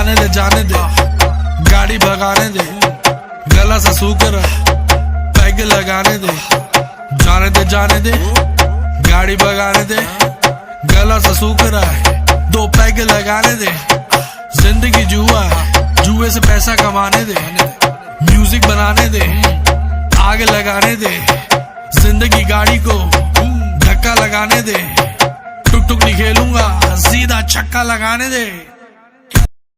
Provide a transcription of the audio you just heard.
जाने दे गाड़ी भगाने दे, गला सा सूख रहा पैग लगाने दे, जाने दे गाड़ी भगाने दे, गला सा सूख रहा है 2 पैग लगाने दे। जिंदगी जुआ है, जुए से पैसा कमाने दे, म्यूजिक बनाने दे, आग लगाने दे, जिंदगी गाड़ी को धक्का लगाने दे, टुक टुक नहीं खेलूंगा सीधा छक्का लगाने दे।